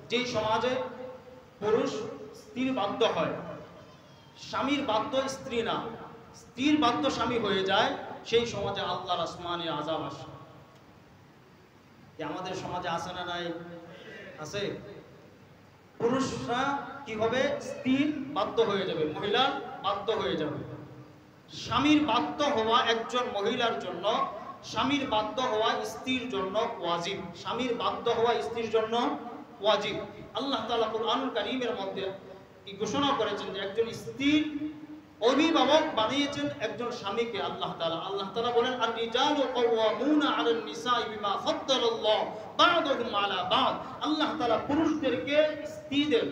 যেই সমাজে পুরুষ স্ত্রীর বাধ্য হয়, স্বামীর বাধ্য স্ত্রী না, স্ত্রীর বাধ্য স্বামী হয়ে যায়, সেই সমাজে আল্লাহর আসমানি আযাব আসে। আমাদের সমাজে আছে না নাই? আছে। পুরুষরা কি হবে? স্ত্রীর বাধ্য হয়ে যাবে, মহিলা বাধ্য হয়ে যাবে। স্বামীর বাধ্য হওয়া একজন মহিলার জন্য, স্বামীর বাধ্য হওয়া স্ত্রীর জন্য ওয়াজিব। স্বামীর বাধ্য হওয়া স্ত্রীর জন্য ওয়াজিব। আল্লাহ তাআলা কুরআনুল কারীমের মধ্যে কি ঘোষণা করেছেন যে একজন স্ত্রীর অভিভাবক বানিয়েছেন একজন স্বামীকে আল্লাহ তাআলা বলেন, আর রিজালু কাওয়ামুনা আলান নিসাই বিমা ফাদ্দালাল্লাহু বা'দাহুম আলা বা'দ। আল্লাহ তাআলা পুরুষদেরকে স্ত্রীদের,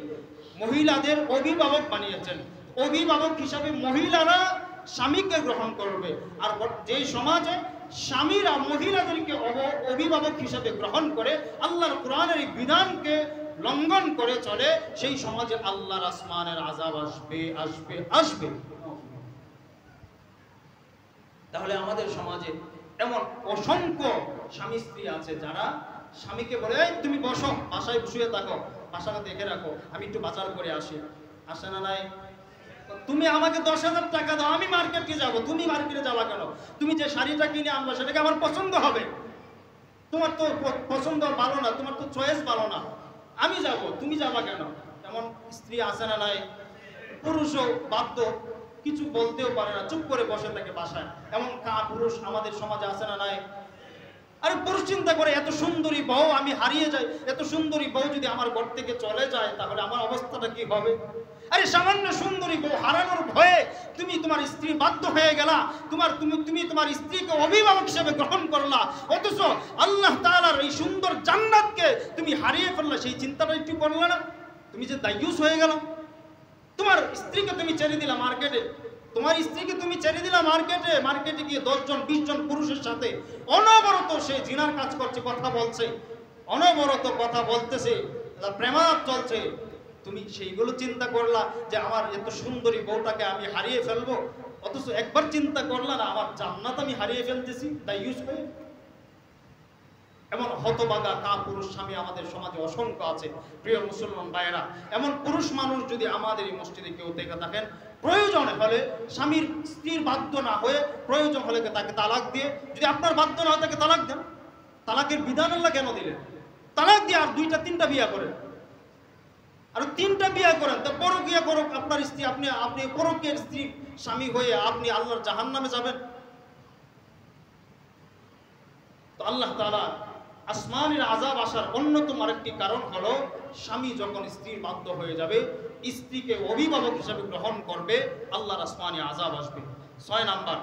মহিলাদের অভিভাবক বানিয়েছেন। অভিভাবক হিসাবে মহিলারা স্বামীকে গ্রহণ করবে। আর যেই সমাজে স্বামীরা মহিলাদেরকে অভিভাবক হিসাবে গ্রহণ করে, আল্লাহর কোরআনের এই বিধানকে লঙ্ঘন করে চলে, সেই সমাজে আল্লাহর আসমানের আযাব আসবে আসবে আসবে। তাহলে আমাদের সমাজে এমন অসংখ্য স্বামী স্ত্রী আছে যারা স্বামীকে বলে, এই তুমি বসো, বাসায় শুয়ে থাকো, বাসাটা দেখে রাখো, আমি একটু বাজার করে আসি। আসে না নাই? তুমি আমাকে 10,000 টাকা দাও, আমি মার্কেটে যাব। তুমি মার্কেটে যাবা কেন? তুমি যে শাড়িটা কিনে আনবা সেটাকে আমার পছন্দ হবে। তোমার তো পছন্দ ভালো না, তোমার তো চয়েস ভালো না, আমি যাব, তুমি যাবা কেন? এমন স্ত্রী আছে না নাই? পুরুষও বাধ্য, কিছু বলতেও পারে না, চুপ করে বসে থাকে বাসায়। এমন পুরুষ আমাদের সমাজে আছে না নাই? আরে পুরুষ চিন্তা করে, এত সুন্দরী বউ আমি হারিয়ে যাই, এত সুন্দরী বউ যদি আমার ঘর থেকে চলে যায় তাহলে আমার অবস্থাটা কি হবে? আরে সামান্য সুন্দরী বউ হারানোর ভয়ে তুমি তোমার স্ত্রী বাধ্য হয়ে গেলা, তুমি তোমার স্ত্রীকে অভিভাবক হিসেবে গ্রহণ করলা, অথচ আল্লাহ তাআলার এই সুন্দর জান্নাতকে তুমি হারিয়ে ফেললা, সেই চিন্তাটা একটু করলে না? তুমি যে দায়ুস হয়ে গেল। তোমার স্ত্রীকে তুমি ছেড়ে দিলা মার্কেটে, তোমার স্ত্রীকে তুমি ছেড়ে দিলা মার্কেটে গিয়ে 10 জন 20 জন পুরুষের সাথে অনবরত সে জিনার কাজ করছে, কথা বলছে, অনবরত কথা বলতেছে, প্রেমালাপ চলছে। তুমি সেইগুলো চিন্তা করলা যে আমার এত সুন্দরী বউটাকে আমি হারিয়ে ফেলবো, অথচ একবার চিন্তা করলা না আমার জান্নাত আমি হারিয়ে ফেলতেছি দায়ুস হয়ে। এমন হতভাগা পুরুষ স্বামী আমাদের সমাজে অসংখ্য আছে। প্রিয় মুসলমান ভাইয়েরা, এমন পুরুষ মানুষ যদি আমাদের এই মসজিদে কেউ থেকে থাকেন, প্রয়োজন হলে স্বামীর স্ত্রীর বাধ্য না হয়ে প্রয়োজন হলে তাকে তালাক দিয়ে, যদি আপনার বাধ্য না হয় তাকে তালাক দেন। তালাকের বিধান আল্লাহ কেন দিলেন? তালাক দিয়ে আর 2টা 3টা বিয়ে করেন, আর 3টা বিয়ে করেন, তা পরকীয়া করুক আপনার স্ত্রী, আপনি পরকীয়ার স্ত্রী স্বামী হয়ে আপনি আল্লাহর জাহান্নামে যাবেন। তো আল্লাহ তাআলা আসমানের আযাব আসার অন্যতম আরেকটি কারণ হলো, স্বামী যখন স্ত্রীর বাধ্য হয়ে যাবে, স্ত্রীকে অভিভাবক হিসেবে গ্রহণ করবে, আল্লাহর আসমানি আযাব আসবে। 6 নাম্বার,